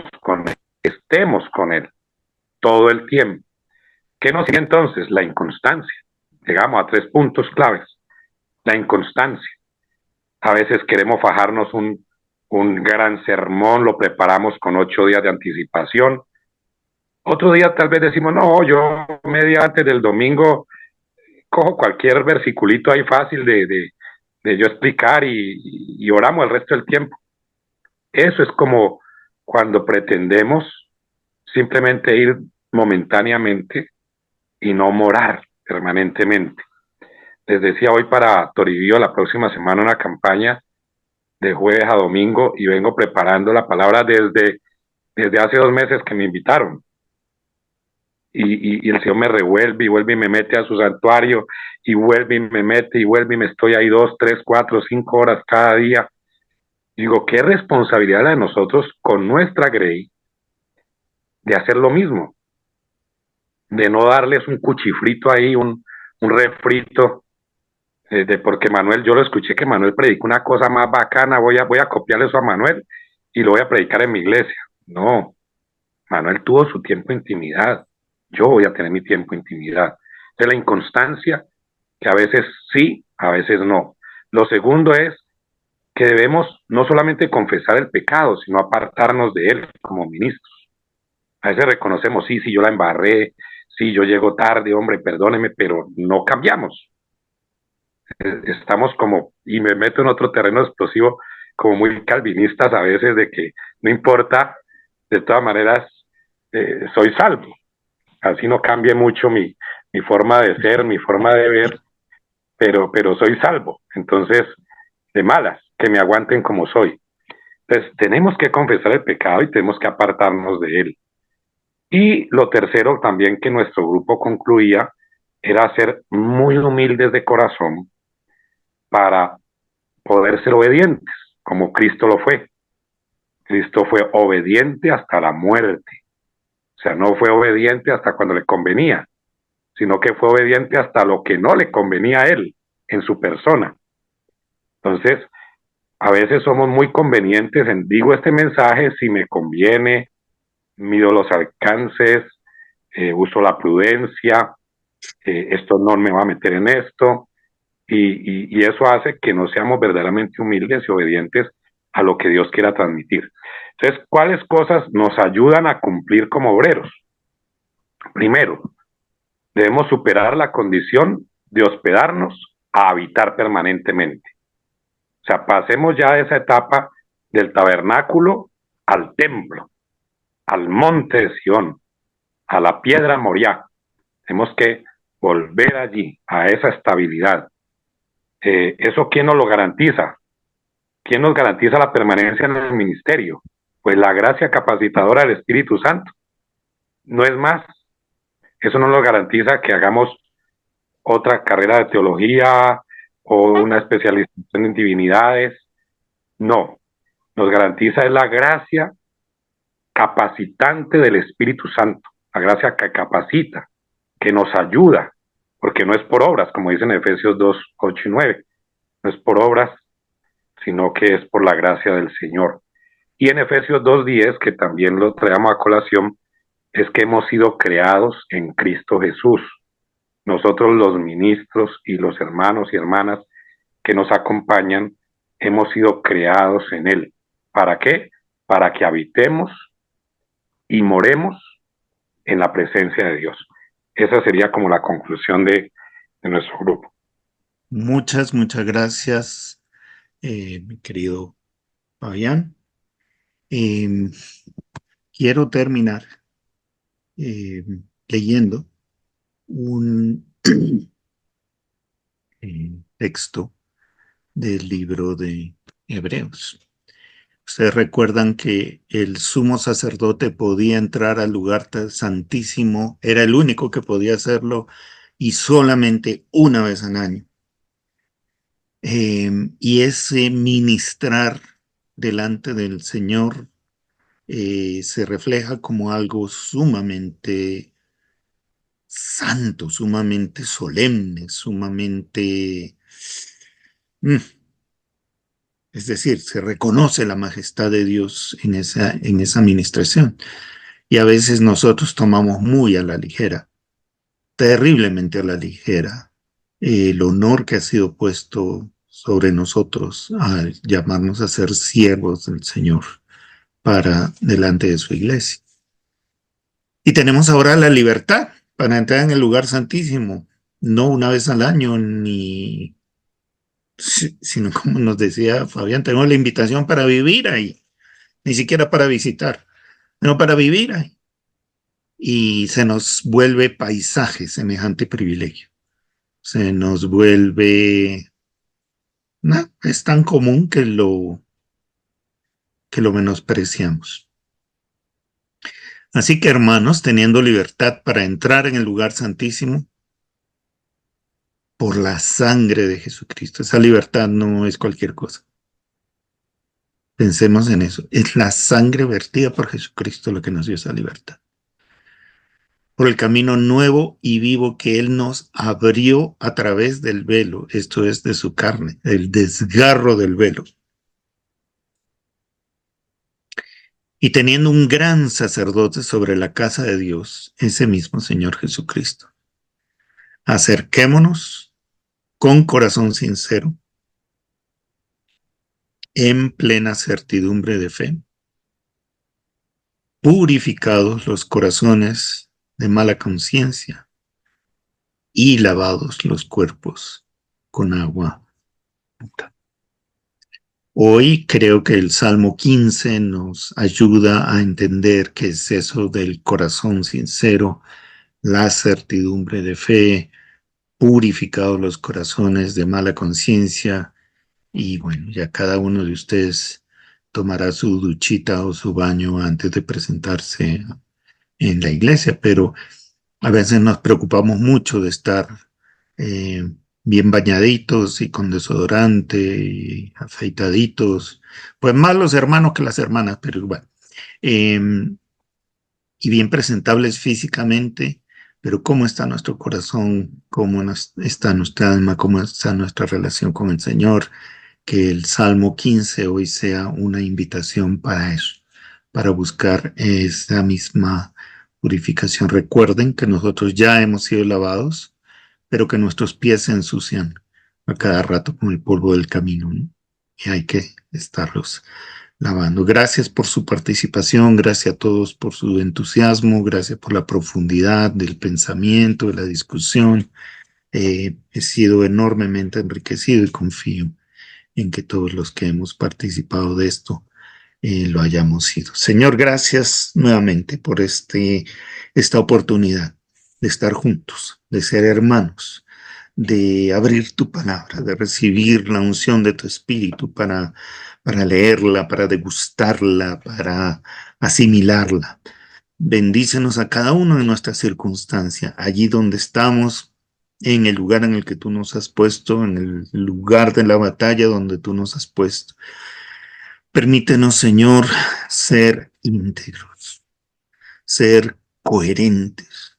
con Él todo el tiempo. ¿Qué nos sigue entonces? La inconstancia. Llegamos a 3 puntos claves. La inconstancia. A veces queremos fajarnos un gran sermón, lo preparamos con 8 días de anticipación. Otro día tal vez decimos, no, yo media antes del domingo cojo cualquier versiculito ahí fácil de yo explicar y oramos el resto del tiempo. Eso es como cuando pretendemos simplemente ir momentáneamente y no morar permanentemente. Les decía hoy para Toribío la próxima semana una campaña de jueves a domingo y vengo preparando la palabra desde hace 2 meses que me invitaron. Y el Señor me revuelve y vuelve y me mete a su santuario y vuelve y me mete y vuelve y me estoy ahí 2, 3, 4, 5 horas cada día. Digo, qué responsabilidad la de nosotros con nuestra grey de hacer lo mismo, de no darles un cuchifrito ahí, un refrito, porque Manuel, yo lo escuché que Manuel predicó una cosa más bacana, voy a copiarle eso a Manuel y lo voy a predicar en mi iglesia. No, Manuel tuvo su tiempo de intimidad, yo voy a tener mi tiempo de intimidad. De la inconstancia, que a veces sí, a veces no. Lo segundo es que debemos no solamente confesar el pecado, sino apartarnos de él como ministros. A veces reconocemos, sí, yo la embarré, sí, yo llego tarde, hombre, perdóneme, pero no cambiamos. Estamos como, y me meto en otro terreno explosivo, como muy calvinistas a veces, de que no importa, de todas maneras, soy salvo. Así no cambie mucho mi forma de ser, mi forma de ver, pero soy salvo. Entonces, de malas, que me aguanten como soy. Entonces, tenemos que confesar el pecado y tenemos que apartarnos de él. Y lo tercero también que nuestro grupo concluía era ser muy humildes de corazón para poder ser obedientes, como Cristo lo fue. Cristo fue obediente hasta la muerte. O sea, no fue obediente hasta cuando le convenía, sino que fue obediente hasta lo que no le convenía a él en su persona. Entonces, a veces somos muy convenientes en, digo este mensaje si me conviene, mido los alcances, uso la prudencia, esto no me va a meter en esto, y eso hace que no seamos verdaderamente humildes y obedientes a lo que Dios quiera transmitir. Entonces, ¿cuáles cosas nos ayudan a cumplir como obreros? Primero, debemos superar la condición de hospedarnos a habitar permanentemente. O sea, pasemos ya de esa etapa del tabernáculo al templo, al monte de Sión, a la piedra Moriah. Tenemos que volver allí, a esa estabilidad. ¿Eso quién nos lo garantiza? ¿Quién nos garantiza la permanencia en el ministerio? Pues la gracia capacitadora del Espíritu Santo. No es más. Eso no nos garantiza que hagamos otra carrera de teología o una especialización en divinidades. No. Nos garantiza es la gracia capacitante del Espíritu Santo. La gracia que capacita, que nos ayuda, porque no es por obras, como dicen en Efesios 2, 8 y 9. No es por obras, sino que es por la gracia del Señor. Y en Efesios 2:10, que también lo traemos a colación, es que hemos sido creados en Cristo Jesús. Nosotros los ministros y los hermanos y hermanas que nos acompañan, hemos sido creados en Él. ¿Para qué? Para que habitemos y moremos en la presencia de Dios. Esa sería como la conclusión de nuestro grupo. Muchas gracias, mi querido Fabián. Quiero terminar leyendo un texto del libro de Hebreos. Ustedes recuerdan que el sumo sacerdote podía entrar al lugar santísimo, era el único que podía hacerlo y solamente una vez al año. Y ese ministrar delante del Señor se refleja como algo sumamente santo, sumamente solemne, sumamente... Es decir, se reconoce la majestad de Dios en esa administración. Y a veces nosotros tomamos muy a la ligera, terriblemente a la ligera, el honor que ha sido puesto sobre nosotros al llamarnos a ser siervos del Señor para delante de su iglesia. Y tenemos ahora la libertad para entrar en el lugar santísimo, no una vez al año, sino como nos decía Fabián, tenemos la invitación para vivir ahí, ni siquiera para visitar, sino para vivir ahí. Y se nos vuelve paisaje semejante privilegio. Se nos vuelve, es tan común que lo menospreciamos. Así que, hermanos, teniendo libertad para entrar en el lugar santísimo, por la sangre de Jesucristo. Esa libertad no es cualquier cosa. Pensemos en eso. Es la sangre vertida por Jesucristo lo que nos dio esa libertad. Por el camino nuevo y vivo que Él nos abrió a través del velo, esto es de su carne, el desgarro del velo. Y teniendo un gran sacerdote sobre la casa de Dios, ese mismo Señor Jesucristo. Acerquémonos con corazón sincero, en plena certidumbre de fe, purificados los corazones de mala conciencia y lavados los cuerpos con agua pura. Hoy creo que el Salmo 15 nos ayuda a entender qué es eso del corazón sincero, la certidumbre de fe, purificados los corazones de mala conciencia. Y bueno, ya cada uno de ustedes tomará su duchita o su baño antes de presentarse en la iglesia, pero a veces nos preocupamos mucho de estar bien bañaditos y con desodorante y afeitaditos, pues más los hermanos que las hermanas, pero igual, y bien presentables físicamente, pero ¿cómo está nuestro corazón? ¿Cómo está nuestra alma? ¿Cómo está nuestra relación con el Señor? Que el Salmo 15 hoy sea una invitación para eso, para buscar esa misma purificación. Recuerden que nosotros ya hemos sido lavados, pero que nuestros pies se ensucian a cada rato con el polvo del camino, ¿no? Y hay que estarlos lavando. Gracias por su participación, gracias a todos por su entusiasmo, gracias por la profundidad del pensamiento, de la discusión. He sido enormemente enriquecido y confío en que todos los que hemos participado de esto lo hayamos sido. Señor, gracias nuevamente por esta oportunidad de estar juntos, de ser hermanos, de abrir tu palabra, de recibir la unción de tu espíritu para leerla, para degustarla, para asimilarla. Bendícenos a cada uno de nuestras circunstancias, allí donde estamos, en el lugar en el que tú nos has puesto, en el lugar de la batalla donde tú nos has puesto. Permítenos, Señor, ser íntegros, ser coherentes,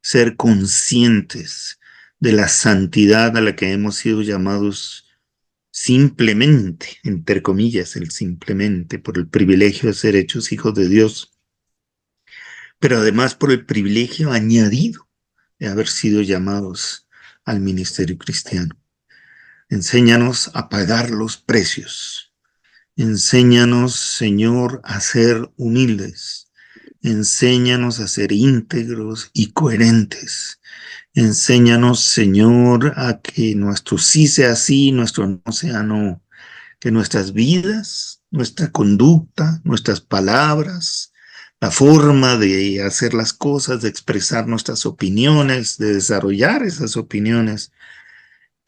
ser conscientes de la santidad a la que hemos sido llamados simplemente, entre comillas, simplemente, por el privilegio de ser hechos hijos de Dios, pero además por el privilegio añadido de haber sido llamados al ministerio cristiano. Enséñanos a pagar los precios. Enséñanos, Señor, a ser humildes. Enséñanos a ser íntegros y coherentes. Enséñanos, Señor, a que nuestro sí sea sí, nuestro no sea no. Que nuestras vidas, nuestra conducta, nuestras palabras, la forma de hacer las cosas, de expresar nuestras opiniones, de desarrollar esas opiniones,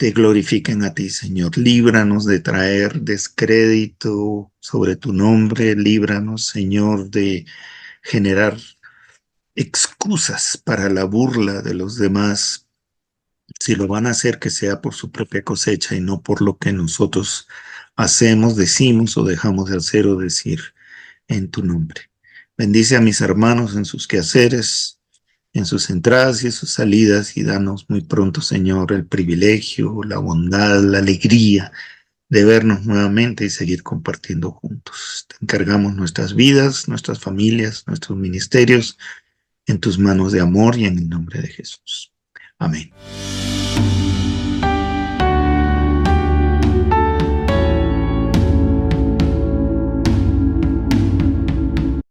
te glorifiquen a ti, Señor. Líbranos de traer descrédito sobre tu nombre. Líbranos, Señor, de generar excusas para la burla de los demás. Si lo van a hacer, que sea por su propia cosecha y no por lo que nosotros hacemos, decimos o dejamos de hacer o decir en tu nombre. Bendice a mis hermanos en sus quehaceres, en sus entradas y sus salidas, y danos muy pronto, Señor, el privilegio, la bondad, la alegría de vernos nuevamente y seguir compartiendo juntos. Te encargamos nuestras vidas, nuestras familias, nuestros ministerios en tus manos de amor y en el nombre de Jesús. Amén.